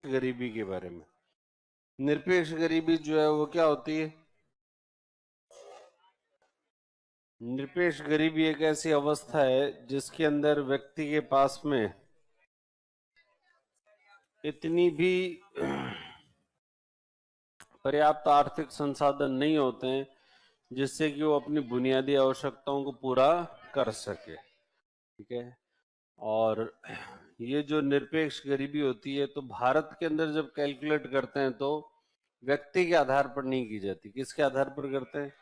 गरीबी के बारे में। निरपेक्ष गरीबी जो है वो क्या होती है? निरपेक्ष गरीबी एक ऐसी अवस्था है जिसके अंदर व्यक्ति के पास में इतनी भी पर्याप्त आर्थिक संसाधन नहीं होते हैं जिससे कि वो अपनी बुनियादी आवश्यकताओं को पूरा कर सके। ठीक है। और ये जो निरपेक्ष गरीबी होती है तो भारत के अंदर जब कैलकुलेट करते हैं तो व्यक्ति के आधार पर नहीं की जाती। किसके आधार पर करते हैं?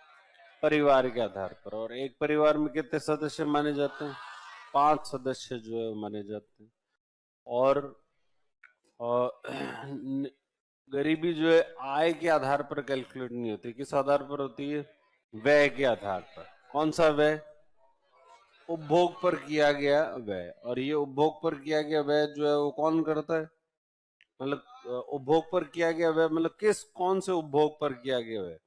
परिवार के आधार पर। और एक परिवार में कितने सदस्य माने जाते हैं? 5 सदस्य जो है माने जाते हैं। और गरीबी जो है आय के आधार पर कैलकुलेट नहीं होती। किस आधार पर होती है? व्यय के आधार पर। कौन सा व्यय? उपभोग पर किया गया व्यय। और ये उपभोग पर किया गया व्यय जो है वो कौन करता है? मतलब उपभोग पर किया गया व्यय मतलब कौन से उपभोग पर किया गया व्यय?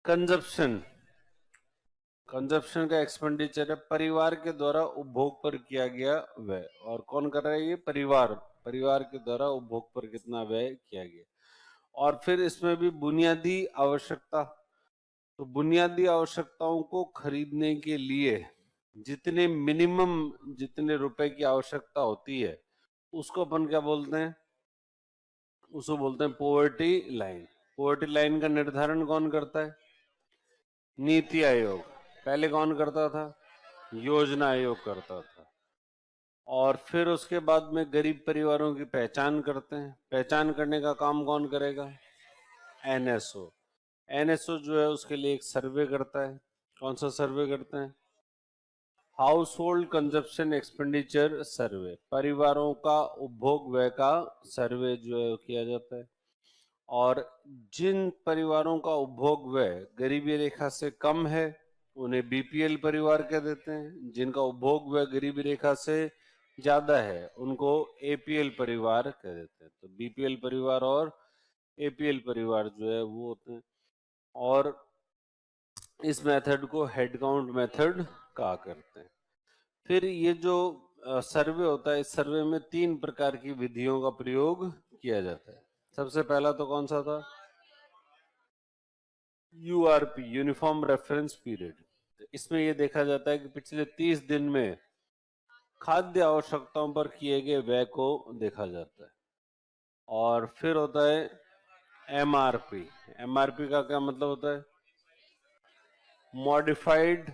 कंजप्शन। कंजप्शन का एक्सपेंडिचर है, परिवार के द्वारा उपभोग पर किया गया व्यय। और कौन कर रहा है? ये परिवार। परिवार के द्वारा उपभोग पर कितना व्यय किया गया। और फिर इसमें भी बुनियादी आवश्यकता। तो बुनियादी आवश्यकताओं को खरीदने के लिए जितने मिनिमम जितने रुपए की आवश्यकता होती है उसको अपन क्या बोलते हैं? उसको बोलते हैं पॉवर्टी लाइन। पॉवर्टी लाइन का निर्धारण कौन करता है? नीति आयोग। पहले कौन करता था? योजना आयोग करता था। और फिर उसके बाद में गरीब परिवारों की पहचान करते हैं। पहचान करने का काम कौन करेगा? एनएसओ। एनएसओ जो है उसके लिए एक सर्वे करता है। कौन सा सर्वे करते हैं? हाउस होल्ड कंजप्शन एक्सपेंडिचर सर्वे। परिवारों का उपभोग व्यय का सर्वे जो है किया जाता है। और जिन परिवारों का उपभोग व्यय गरीबी रेखा से कम है उन्हें बीपीएल परिवार कह देते हैं। जिनका उपभोग व्यय गरीबी रेखा से ज्यादा है उनको एपीएल परिवार कह देते हैं। तो बीपीएल परिवार और एपीएल परिवार जो है वो होते हैं। और इस मेथड को हेड काउंट मेथड कहा करते हैं। फिर ये जो सर्वे होता है, इस सर्वे में 3 प्रकार की विधियों का प्रयोग किया जाता है। सबसे पहला तो कौन सा था? URP, uniform reference period. इसमें यह देखा जाता है कि पिछले 30 दिन में खाद्य आवश्यकताओं पर किए गए व्यय को देखा जाता है। और फिर होता है एमआरपी। एमआरपी का क्या मतलब होता है? मॉडिफाइड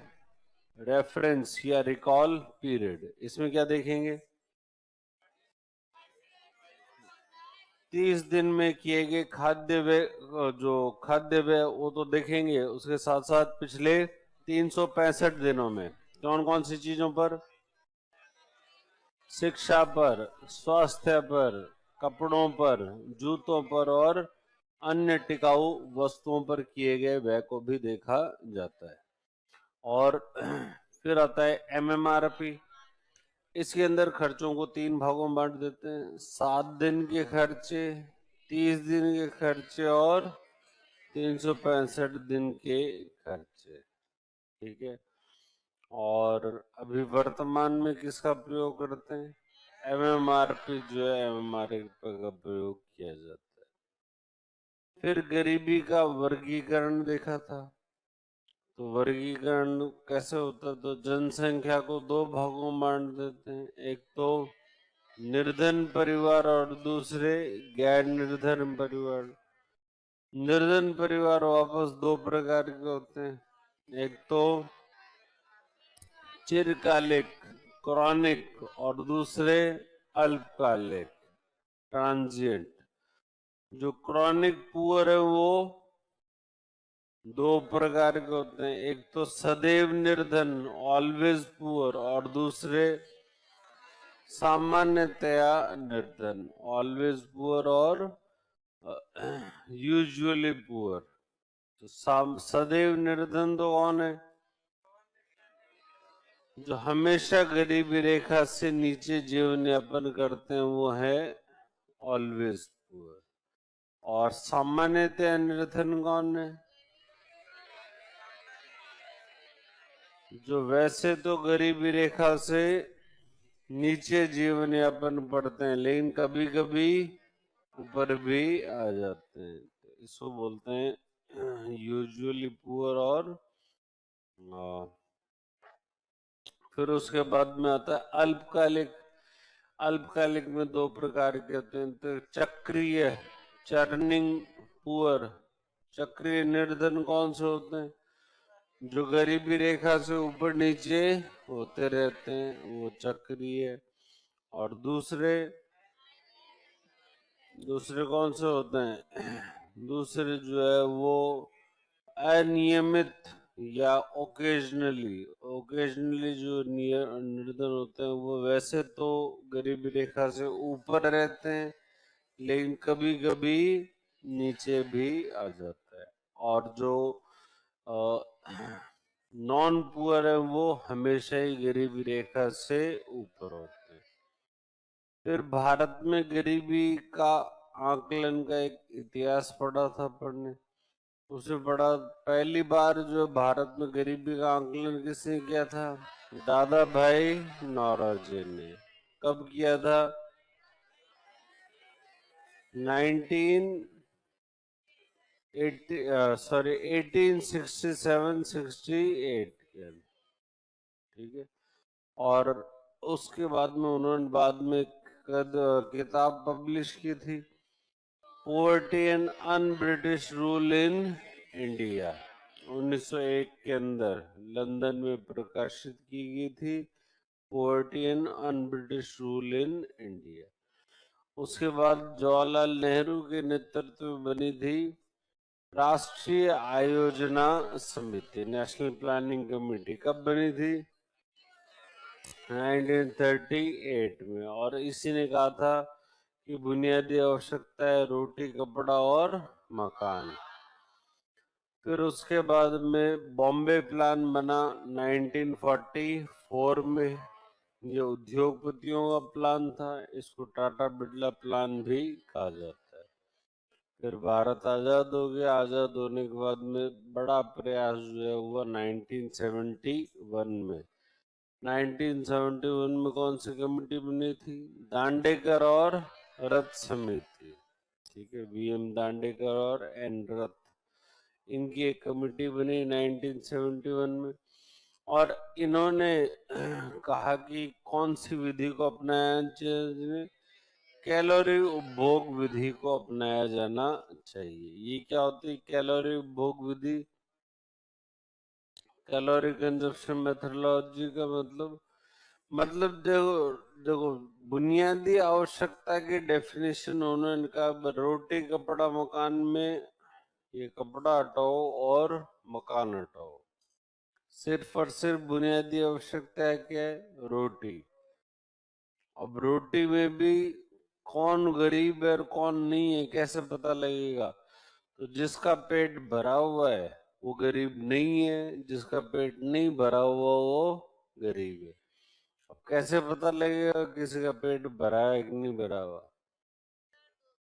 रेफरेंस या रिकॉल पीरियड। इसमें क्या देखेंगे? 30 दिन में किए गए खाद्य व्यय, जो खाद्य व्यय वो तो देखेंगे, उसके साथ साथ पिछले 365 दिनों में कौन कौन सी चीजों पर? शिक्षा पर, स्वास्थ्य पर, कपड़ों पर, जूतों पर और अन्य टिकाऊ वस्तुओं पर किए गए व्यय को भी देखा जाता है। और फिर आता है एमएमआरपी। इसके अंदर खर्चों को 3 भागों में बांट देते हैं। 7 दिन के खर्चे, 30 दिन के खर्चे और 365 दिन के खर्चे। ठीक है। और अभी वर्तमान में किसका प्रयोग करते हैं? एमएमआरपी जो है एमएमआरपी का प्रयोग किया जाता है। फिर गरीबी का वर्गीकरण देखा था। तो वर्गीकरण कैसे होता है? तो जनसंख्या को 2 भागों में बांट देते हैं। एक तो निर्धन परिवार और दूसरे गैर निर्धन परिवार। निर्धन परिवार वापस 2 प्रकार के होते हैं। एक तो चिरकालिक क्रॉनिक और दूसरे अल्पकालिक ट्रांजिएंट। जो क्रॉनिक पुअर है वो 2 प्रकार के होते हैं। एक तो सदैव निर्धन ऑलवेज पुअर और दूसरे सामान्यतया निर्धन ऑलवेज पुअर और यूजुअली पुअर। तो सदैव निर्धन तो कौन है? जो हमेशा गरीबी रेखा से नीचे जीवन यापन करते हैं वो है ऑलवेज पुअर। और सामान्यतः निर्धन कौन है? जो वैसे तो गरीबी रेखा से नीचे जीवन यापन करते हैं लेकिन कभी कभी ऊपर भी आ जाते हैं। तो इसको बोलते हैं यूजुअली पुअर। और फिर उसके बाद में आता है अल्पकालिक। अल्पकालिक में दो प्रकार के होते हैं। तो चक्रीय, चर्निंग पुअर। चक्रीय निर्धन कौन से होते हैं? जो गरीबी रेखा से ऊपर नीचे होते रहते हैं, वो चक्रीय। और दूसरे दूसरे कौन से होते हैं? दूसरे जो है वो अनियमित या ओकेजनली। ओकेजनली जो निर्धन होते हैं वो वैसे तो गरीबी रेखा से ऊपर रहते हैं, लेकिन कभी कभी नीचे भी आ जाता है। और जो नॉन पुअर है वो हमेशा ही गरीबी रेखा से ऊपर होते हैं। फिर भारत में गरीबी का आकलन का एक इतिहास पढ़ा था पढ़ने। उसे पढ़ा, पहली बार जो भारत में गरीबी का आकलन किसने किया था? दादा भाई नौरोजी ने। कब किया था? 1867-68 किया था। ठीक है। और उसके बाद में उन्होंने बाद में किताब पब्लिश की थी, poverty and un British rule in India. 1901 के अंदर लंदन में प्रकाशित की गई थी, poverty and un British rule in India. उसके बाद जवाहरलाल नेहरू के नेतृत्व में बनी थी राष्ट्रीय आयोजना समिति, नेशनल प्लानिंग कमेटी। कब बनी थी? 1938 में। और इसी ने कहा था कि बुनियादी आवश्यकता है रोटी, कपड़ा और मकान। फिर उसके बाद में बॉम्बे प्लान बना 1944 में। ये उद्योगपतियों का प्लान था, इसको टाटा बिरला प्लान भी कहा जाता है। फिर भारत आजाद हो गया। आजाद होने के बाद में बड़ा प्रयास जो है हुआ 1971 में। 1971 में कौन सी कमेटी बनी थी? दांडेकर और रथ समिति। ठीक है, वीएम दांडेकर और एन रथ, इनकी एक कमेटी बनी 1971 में। और इन्होंने कहा कि कौन सी विधि को अपनाया चाहिए? कैलोरी उपभोग विधि को अपनाया जाना चाहिए। ये क्या होती है कैलोरी उपभोग विधि? कैलोरी कंजप्शन मेथोडोलॉजी का मतलब देखो देखो बुनियादी आवश्यकता की डेफिनेशन उन्होंने कहा, रोटी, कपड़ा, मकान में ये कपड़ा हटाओ और मकान हटाओ। सिर्फ और सिर्फ बुनियादी आवश्यकता क्या है? रोटी। अब रोटी में भी कौन गरीब है और कौन नहीं है कैसे पता लगेगा? तो जिसका पेट भरा हुआ है वो गरीब नहीं है, जिसका पेट नहीं भरा हुआ वो गरीब है। अब कैसे पता लगेगा किसी का पेट भरा है कि नहीं भरा हुआ?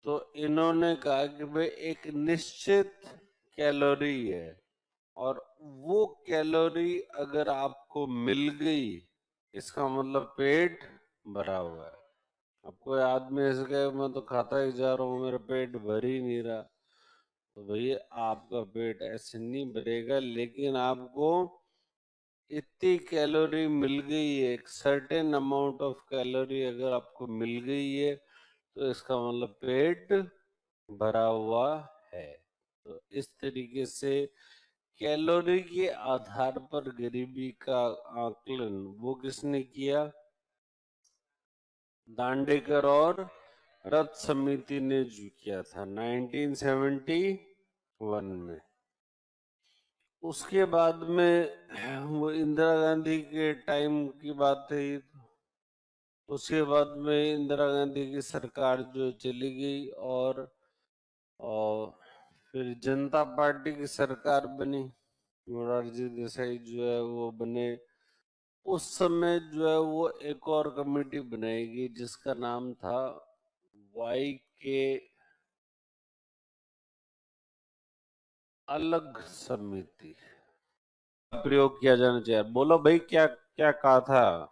तो इन्होंने कहा कि भाई एक निश्चित कैलोरी है, और वो कैलोरी अगर आपको मिल गई, इसका मतलब पेट भरा हुआ है। अब कोई आदमी ऐसे कहे मैं तो खाता ही जा रहा हूँ, मेरा पेट भर ही नहीं रहा, तो भैया आपका पेट ऐसे नहीं भरेगा। लेकिन आपको इतनी कैलोरी मिल गई है, एक सर्टेन अमाउंट ऑफ कैलोरी अगर आपको मिल गई है, तो इसका मतलब पेट भरा हुआ है। तो इस तरीके से कैलोरी के आधार पर गरीबी का आकलन वो किसने किया? दांडेकर और रथ समिति ने जो किया था 1971 में। उसके बाद में वो इंदिरा गांधी के टाइम की बात है। उसके बाद में इंदिरा गांधी की सरकार जो चली गई, और फिर जनता पार्टी की सरकार बनी, मोरारजी देसाई जो है वो बने। उस समय जो है वो एक और कमेटी बनाएगी जिसका नाम था वाई के अलग समिति। प्रयोग किया जाना चाहिए। बोलो भाई, क्या क्या कहा था?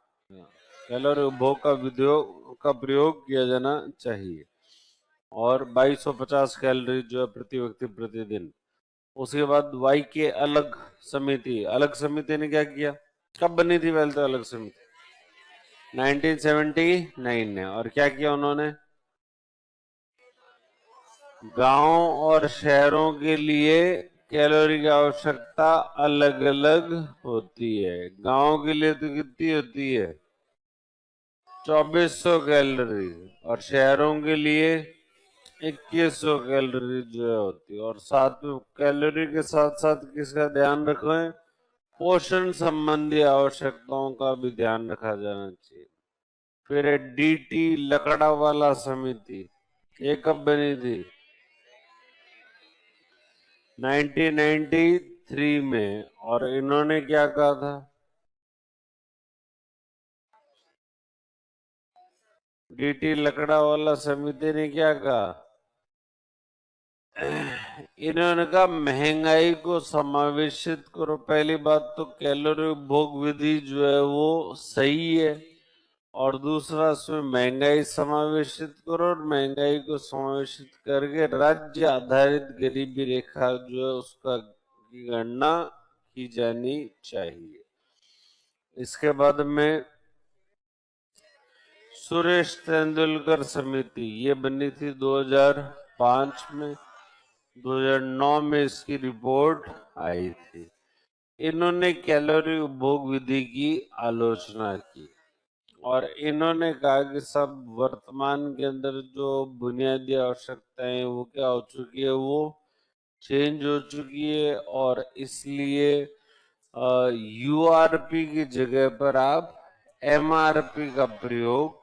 कैलोरी उपभोग का विधियों का प्रयोग किया जाना चाहिए। और 2250 कैलोरी जो है प्रति व्यक्ति प्रतिदिन। उसके बाद वाई के अलग समिति ने क्या किया, कब बनी थी पहले तो अलग समिति? 1979 में। और क्या किया उन्होंने, गांव और शहरों के लिए कैलोरी की आवश्यकता अलग अलग होती है। गांव के लिए तो कितनी होती है, 2400 कैलोरी, और शहरों के लिए 2100 कैलोरी जो है होती है। और साथ में कैलोरी के साथ साथ किसका ध्यान रखें, पोषण संबंधी आवश्यकताओं का भी ध्यान रखा जाना चाहिए। फिर है डीटी लकड़ावाला समिति, ये कब बनी थी, 1993 में। और इन्होंने क्या कहा था, डीटी लकड़ावाला समिति ने क्या कहा, इन्होंने कहा महंगाई को समावेशित करो। पहली बात तो कैलोरी उपभोग विधि जो है वो सही है, और दूसरा उसमें महंगाई समावेशित करो, और महंगाई को समावेशित करके राज्य आधारित गरीबी रेखा जो है उसका की गणना की जानी चाहिए। इसके बाद में सुरेश तेंदुलकर समिति, ये बनी थी 2005 में। 2009 में इसकी रिपोर्ट आई थी। इन्होंने कैलोरी उपभोग विधि की आलोचना की, और इन्होंने कहा कि सब वर्तमान के अंदर जो बुनियादी आवश्यकताएं वो क्या हो चुकी है, वो चेंज हो चुकी है, और इसलिए यूआरपी की जगह पर आप एमआरपी का प्रयोग,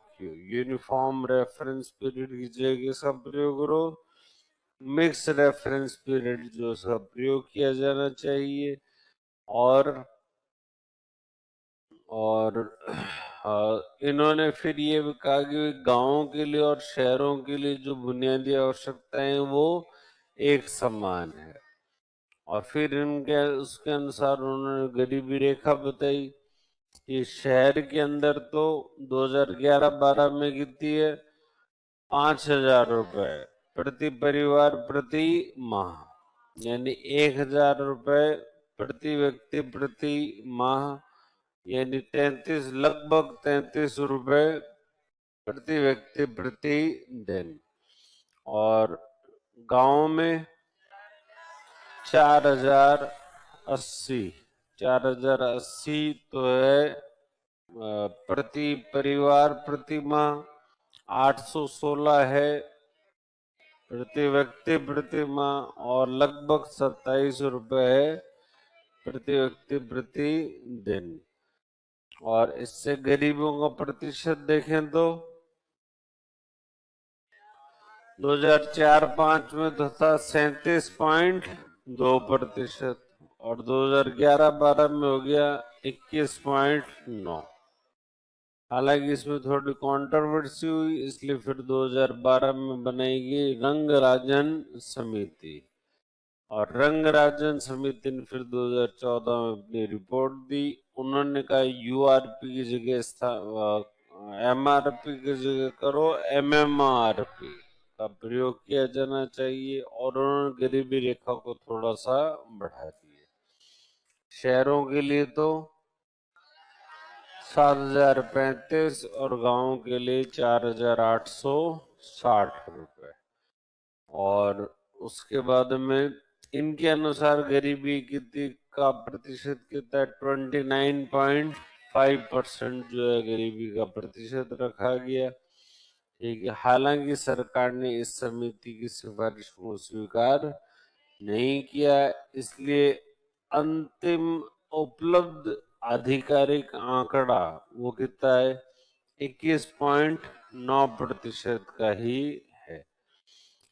यूनिफॉर्म रेफरेंस पीरियड की जगह इसका प्रयोग करो, मिक्स रेफरेंस पीरियड जो उसका प्रयोग किया जाना चाहिए। और और इन्होंने फिर ये भी कहा कि गांवों के लिए और शहरों के लिए जो बुनियादी आवश्यकताएं वो एक समान है। और फिर इनके उसके अनुसार उन्होंने गरीबी रेखा बताई कि शहर के अंदर तो 2011-12 में कितनी है, 5000 रुपए प्रति परिवार प्रति माह, यानी 1000 रुपए प्रति व्यक्ति प्रति माह, यानी 33, लगभग 33 रुपए प्रति व्यक्ति प्रति दिन। और गांव में 4080, 4080 तो है प्रति परिवार प्रति माह, 816 है प्रति व्यक्ति प्रति माह, और लगभग 27 रुपए है प्रति व्यक्ति प्रति दिन। और इससे गरीबों का प्रतिशत देखें तो 2004-05 में तो था 37.2%, और 2011-12 में हो गया 21.9। हालांकि इसमें थोड़ी कंट्रोवर्सी हुई, इसलिए फिर 2012 में बनाई गई रंगराजन समिति। और रंगराजन समिति ने फिर 2014 में अपनी रिपोर्ट दी। उन्होंने कहा यूआरपी की जगह एमआरपी की जगह करो एमएमआरपी का प्रयोग किया जाना चाहिए, और उन्होंने गरीबी रेखा को थोड़ा सा बढ़ा दिया। शहरों के लिए तो 7035 और गांवों के लिए 4860 रुपए। और उसके बाद में इनके अनुसार गरीबी कितनी का प्रतिशत कितना है, 29.5% जो है गरीबी का प्रतिशत रखा गया। ठीक है, हालांकि सरकार ने इस समिति की सिफारिश को स्वीकार नहीं किया, इसलिए अंतिम उपलब्ध आधिकारिक आंकड़ा वो कितना है, 21.9% का ही है।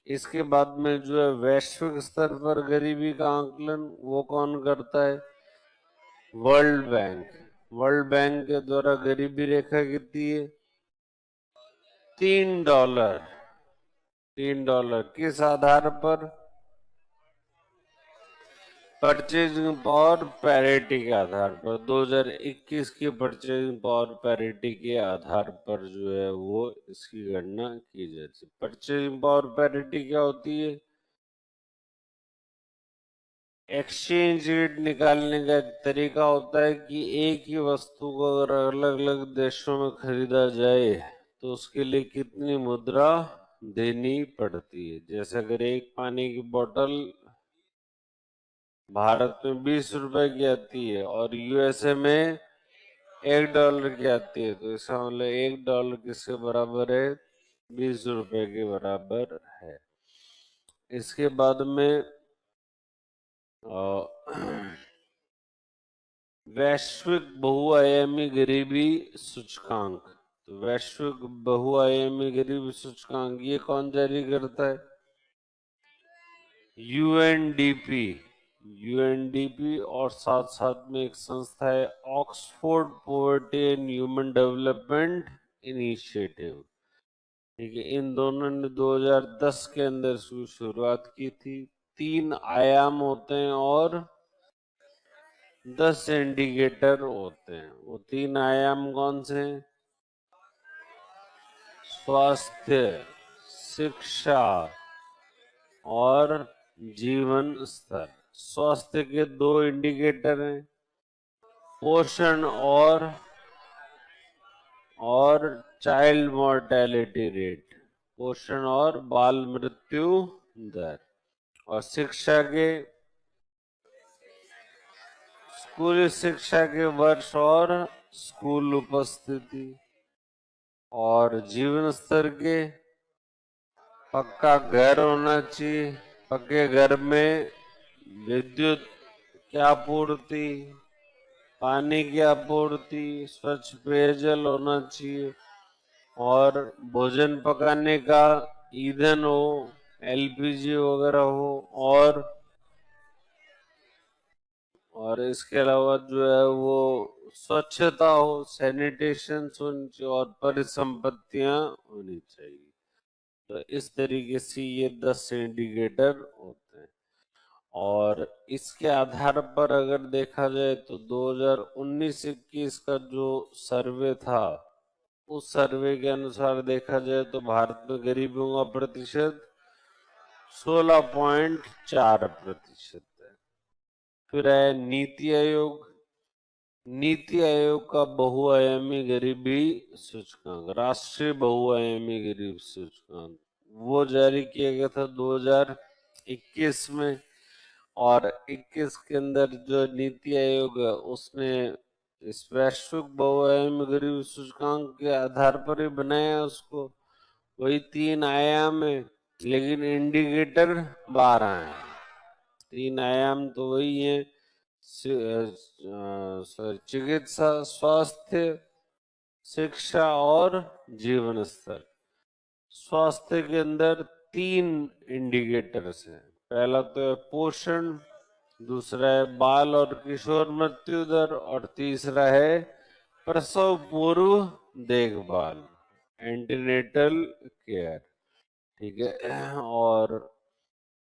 इसके बाद में जो है वैश्विक स्तर पर गरीबी का आंकलन वो कौन करता है, वर्ल्ड बैंक। वर्ल्ड बैंक के द्वारा गरीबी रेखा कितनी है, $3। $3 किस आधार पर, परचेजिंग पावर पैरिटी के आधार पर 2021 की परचेजिंग पावर पैरिटी के आधार पर जो है वो इसकी गणना की जाती है। परचेजिंग पावर पैरिटी क्या होती है? एक्सचेंज रेट निकालने का एक तरीका होता है कि एक ही वस्तु को अगर अलग अलग देशों में खरीदा जाए तो उसके लिए कितनी मुद्रा देनी पड़ती है। जैसे अगर एक पानी की बोतल भारत में 20 रुपए की आती है और यूएसए में $1 की आती है, तो इसका मतलब $1 किसके बराबर है? 20 रुपए के बराबर है। इसके बाद में वैश्विक बहुआयामी गरीबी सूचकांक। तो वैश्विक बहुआयामी गरीबी सूचकांक ये कौन जारी करता है? यूएनडीपी। यूएनडीपी और साथ साथ में एक संस्था है Oxford poverty and human development initiative. ठीक है, इन दोनों ने 2010 के अंदर शुरुआत की थी। 3 आयाम होते हैं और 10 इंडिकेटर होते हैं। वो 3 आयाम कौन से हैं? स्वास्थ्य, शिक्षा और जीवन स्तर। स्वास्थ्य के 2 इंडिकेटर हैं, पोषण और चाइल्ड मोर्टेलिटी रेट, पोषण और बाल मृत्यु दर। और शिक्षा के स्कूली शिक्षा के वर्ष और स्कूल उपस्थिति। और जीवन स्तर के पक्का घर होना चाहिए, पक्के घर में विद्युत की आपूर्ति, पानी की आपूर्ति, स्वच्छ पेयजल होना चाहिए और भोजन पकाने का ईंधन हो, एलपीजी वगैरह हो। और इसके अलावा जो है वो स्वच्छता हो, सैनिटेशन होनी चाहिए और परिसंपत्तियां होनी चाहिए। तो इस तरीके से ये 10 इंडिकेटर होते हैं। और इसके आधार पर अगर देखा जाए तो 2019-21 का जो सर्वे था, उस सर्वे के अनुसार देखा जाए तो भारत में गरीबों का प्रतिशत 16.4% है। फिर है नीति आयोग। नीति आयोग का बहुआयामी गरीबी सूचकांक, राष्ट्रीय बहुआयामी गरीबी सूचकांक, वो जारी किया गया था 2021 में। और 21 के अंदर जो नीति आयोग है उसने इस वैश्विक बहुआयामी गरीबी सूचकांक के आधार पर ही बनाया उसको। वही 3 आयाम है लेकिन इंडिकेटर 12 है। 3 आयाम तो वही है, चिकित्सा, स्वास्थ्य, शिक्षा और जीवन स्तर। स्वास्थ्य के अंदर 3 इंडिकेटर्स हैं। पहला तो है पोषण, दूसरा है बाल और किशोर मृत्यु दर और तीसरा है प्रसव पूर्व देखभाल, एंटीनेटल केयर। ठीक है, और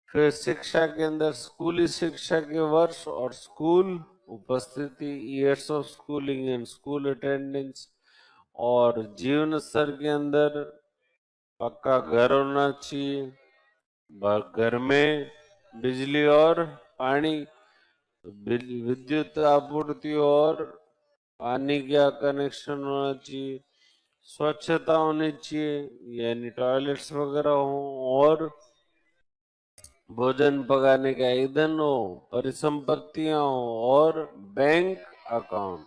फिर शिक्षा के अंदर स्कूली शिक्षा के वर्ष और स्कूल उपस्थिति, years of schooling and school attendance. और जीवन स्तर के अंदर पक्का घर होना चाहिए, घर में बिजली और पानी, विद्युत आपूर्ति और पानी का कनेक्शन होना चाहिए, स्वच्छता होनी चाहिए यानी टॉयलेट्स वगैरह हो, और भोजन पकाने का ईंधन हो, परिसंपत्तियां हो और बैंक अकाउंट।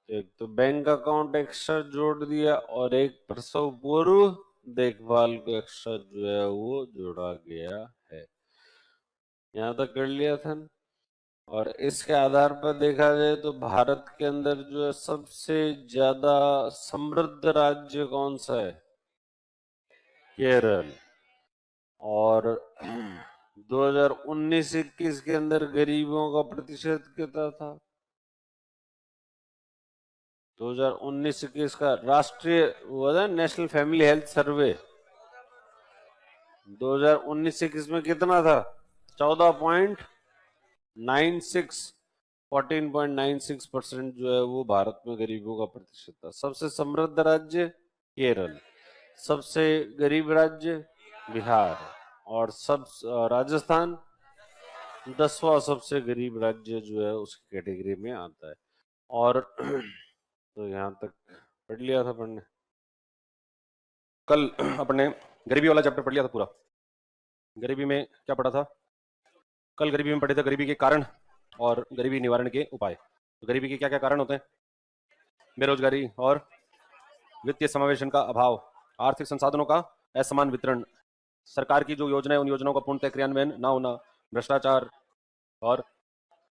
एक तो बैंक अकाउंट एक्स्ट्रा जोड़ दिया और एक प्रसव पूर्व देखभाल को एक्स्ट्रा जो है वो जोड़ा गया है। यहाँ तक कर लिया था न? और इसके आधार पर देखा जाए तो भारत के अंदर जो है सबसे ज्यादा समृद्ध राज्य कौन सा है? केरल। और 2019-21 के अंदर गरीबों का प्रतिशत कितना था? 2019-21 का राष्ट्रीय वो था नेशनल फैमिली हेल्थ सर्वे, 2019-21 में कितना था? 14 14.96% जो है वो भारत में गरीबों का प्रतिशत था। सबसे समृद्ध राज्य केरल, सबसे गरीब राज्य बिहार, और राजस्थान 10वां सबसे गरीब राज्य जो है उसकी कैटेगरी में आता है। और तो यहाँ तक पढ़ लिया था पढ़ने। कल अपने गरीबी वाला चैप्टर पढ़ लिया था पूरा। गरीबी में क्या पढ़ा था? कल गरीबी में पढ़े थे गरीबी के कारण और गरीबी निवारण के उपाय। तो गरीबी के क्या क्या कारण होते हैं? बेरोजगारी और वित्तीय समावेशन का अभाव, आर्थिक संसाधनों का असमान वितरण, सरकार की जो योजनाएं उन योजनाओं का पूर्णतः क्रियान्वयन न होना, भ्रष्टाचार और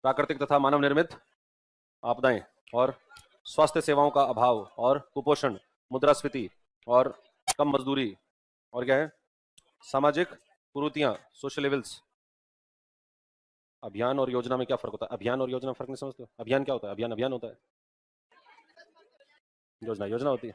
प्राकृतिक तथा मानव निर्मित आपदाएं, और स्वास्थ्य सेवाओं का अभाव और कुपोषण, मुद्रास्फीति और कम मजदूरी, और क्या है? सामाजिक कुरीतियां, सोशल इविल्स। अभियान और योजना में क्या फर्क होता है? अभियान और योजना फर्क नहीं समझते? अभियान क्या होता है? अभियान अभियान होता है, योजना योजना होती है?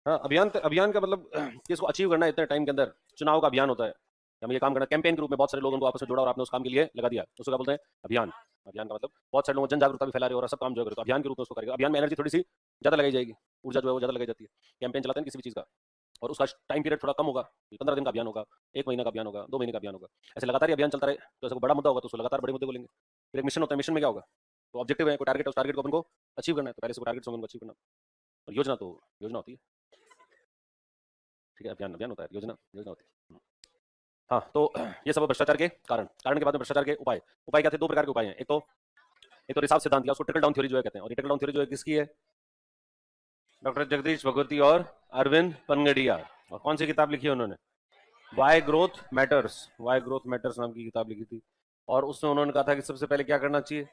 हाँ, अभियान का मतलब कि इसको अचीव करना है इतने टाइम के अंदर। चुनाव का अभियान होता है, हमें ये काम करना, कैंपेन के रूप में बहुत सारे लोगों को आपस में जोड़ा और आपने उस काम के लिए लगा दिया, उसको क्या बोलते हैं? अभियान। अभियान का मतलब बहुत सारे लोगों को जन जागरूकता भी फैला रहे हो और सब काम जो है, तो अभियान के रूप में उसको करेगा। अभियान में एनर्जी थोड़ी सी ज्यादा लगाई जाएगी, ऊर्जा जो है वो ज्यादा लगाई जाती है। कैंपेन चलाते हैं किसी भी चीज का, और उसका टाइम पीरियड थोड़ा कम होगा, 15 दिन का अभियान होगा, 1 महीना का अभियान होगा, 2 महीने का अभियान होगा। ऐसे लगातार अभियान चलता रहे तो ऐसा बड़ा मुद्दा होगा तो उसको लगातार बड़े मुद्दे बोलेंगे। फिर एक मिशन होता है, मिशन में क्या होगा? तो ऑब्जेक्टिव है, कोई टारगेट है, उस टारगेट को अपन को अचीव करना है, तो पहले से टारगेट होंगे अचीव करना। और योजना तो योजना होती है, ठीक है? अभियान अभियान होता है, योजना योजना होती है। हाँ, तो ये सब भ्रष्टाचार के कारण के बाद में भ्रष्टाचार के उपाय। उपाय क्या थे? 2 प्रकार के उपाय हैं। एक तो रिसाव सिद्धांत, या उसको ट्रिकल डाउन थ्योरी जो है कहते हैं। और ट्रिकल डाउन थ्योरी जो है किसकी है? डॉक्टर जगदीश भगवती और अरविंद पनगड़िया। और कौन सी किताब लिखी है उन्होंने? Why growth matters, why growth matters नाम की किताब लिखी थी। और उसमें उन्होंने कहा था कि सबसे पहले क्या करना चाहिए?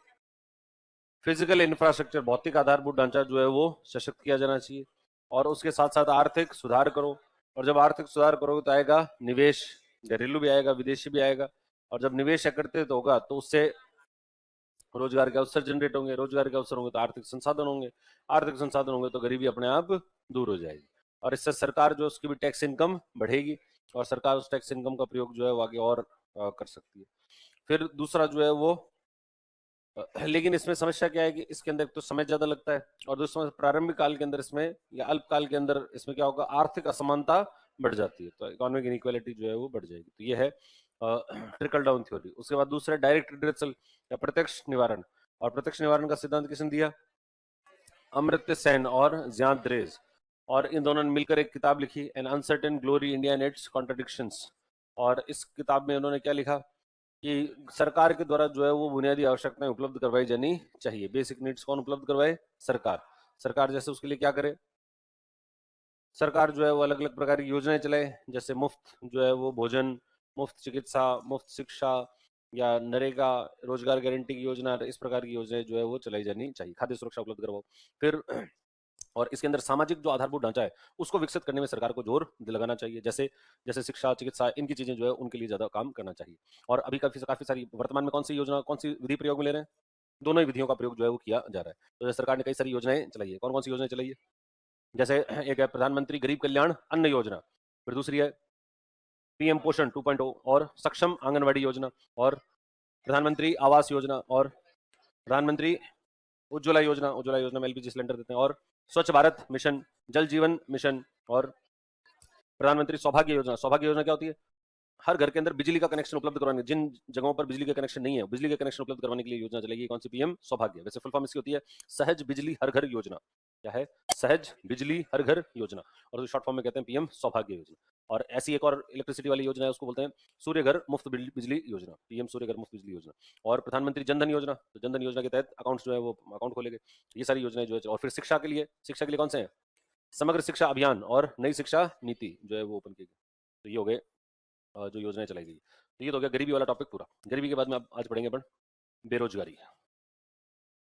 फिजिकल इंफ्रास्ट्रक्चर, भौतिक आधारभूत ढांचा जो है वो सशक्त किया जाना चाहिए। और उसके साथ साथ आर्थिक सुधार करो। और जब आर्थिक सुधार करोगे तो आएगा निवेश, घरेलू भी आएगा, विदेशी भी आएगा। और जब निवेश एकत्रित होगा तो उससे रोजगार के अवसर जनरेट होंगे, रोजगार के अवसर होंगे तो आर्थिक संसाधन होंगे, आर्थिक संसाधन होंगे तो गरीबी अपने आप दूर हो जाएगी। और इससे सरकार जो उसकी भी टैक्स इनकम बढ़ेगी, और सरकार उस टैक्स इनकम का प्रयोग जो है वो आगे और कर सकती है। फिर दूसरा जो है वो लेकिन इसमें समस्या क्या है कि इसके अंदर तो समय ज्यादा लगता है, और दूसरा प्रारंभिक काल के अंदर इसमें या अल्पकाल के अंदर इसमें क्या होगा? आर्थिक असमानता बढ़ जाती है, तो इकोनॉमिक इनइक्वालिटी जो है वो बढ़ जाएगी। तो ये है ट्रिकल डाउन थ्योरी। उसके बाद दूसरा डायरेक्ट रिड्रेसल या प्रत्यक्ष निवारण। और प्रत्यक्ष निवारण का सिद्धांत किसने दिया? अमर्त्य सेन और जियाद द्रेज। और इन दोनों ने मिलकर एक किताब लिखी, N uncertain glory India and it's contradictions. और इस किताब में उन्होंने क्या लिखा कि सरकार के द्वारा जो है वो बुनियादी आवश्यकताएं उपलब्ध करवाई जानी चाहिए। बेसिक नीड्स कौन उपलब्ध करवाए? सरकार। सरकार जैसे उसके लिए क्या करे? सरकार जो है वो अलग अलग प्रकार की योजनाएं चलाए, जैसे मुफ्त जो है वो भोजन, मुफ्त चिकित्सा, मुफ्त शिक्षा, या नरेगा, रोजगार गारंटी की योजना, इस प्रकार की योजनाएं जो है वो चलाई जानी चाहिए। खाद्य सुरक्षा उपलब्ध करवाओ। फिर और इसके अंदर सामाजिक जो आधारभूत ढांचा है उसको विकसित करने में सरकार को जोर लगाना चाहिए, जैसे जैसे शिक्षा, चिकित्सा, इनकी चीजें जो है उनके लिए ज्यादा काम करना चाहिए। और अभी काफी सारी वर्तमान में कौन सी योजना, कौन सी विधि प्रयोग में ले रहे हैं? दोनों ही विधियों का प्रयोग जो है वो किया जा रहा है। तो सरकार ने कई सारी योजनाएं चलाई है। कौन कौन सी योजनाएं चलाई है? जैसे एक है प्रधानमंत्री गरीब कल्याण अन्न योजना, फिर दूसरी है पीएम पोषण 2.0, और सक्षम आंगनबाड़ी योजना, और प्रधानमंत्री आवास योजना, और प्रधानमंत्री उज्ज्वला योजना में एलपीजी सिलेंडर देते हैं, और स्वच्छ भारत मिशन, जल जीवन मिशन, और प्रधानमंत्री सौभाग्य योजना क्या होती है? हर घर के अंदर बिजली का कनेक्शन उपलब्ध करवाने, जिन जगहों पर बिजली का कनेक्शन नहीं है, बिजली का कनेक्शन उपलब्ध करवाने के लिए योजना चलेगी। कौन सी? पीएम सौभाग्य। वैसे फुल फॉर्म इसकी होती है सहज बिजली हर घर योजना। क्या है? सहज बिजली हर घर योजना, और शॉर्ट फॉर्म में कहते हैं पीएम सौभाग्य योजना। और ऐसी एक और इलेक्ट्रिसिटी वाली योजना है, उसको बोलते हैं सूर्य घर मुफ्त बिजली योजना, पीएम सूर्य घर मुफ्त बिजली योजना। और प्रधानमंत्री जनधन योजना, तो जनधन योजना के तहत अकाउंट जो है वो अकाउंट खोलेंगे। ये सारी योजनाएं जो है। और फिर शिक्षा के लिए कौन से हैं? समग्र शिक्षा अभियान और नई शिक्षा नीति जो है वो ओपन की गई। तो ये हो गए जो योजनाएं चलाई गई। तो ये तो हो गया गरीबी वाला टॉपिक पूरा। गरीबी के बाद में आज पढ़ेंगे अपन बेरोजगारी।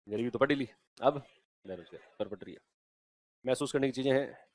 गरीबी तो पढ़ ही ली, अब बेरोजगारी पर पड़ रही है। महसूस करने की चीजें हैं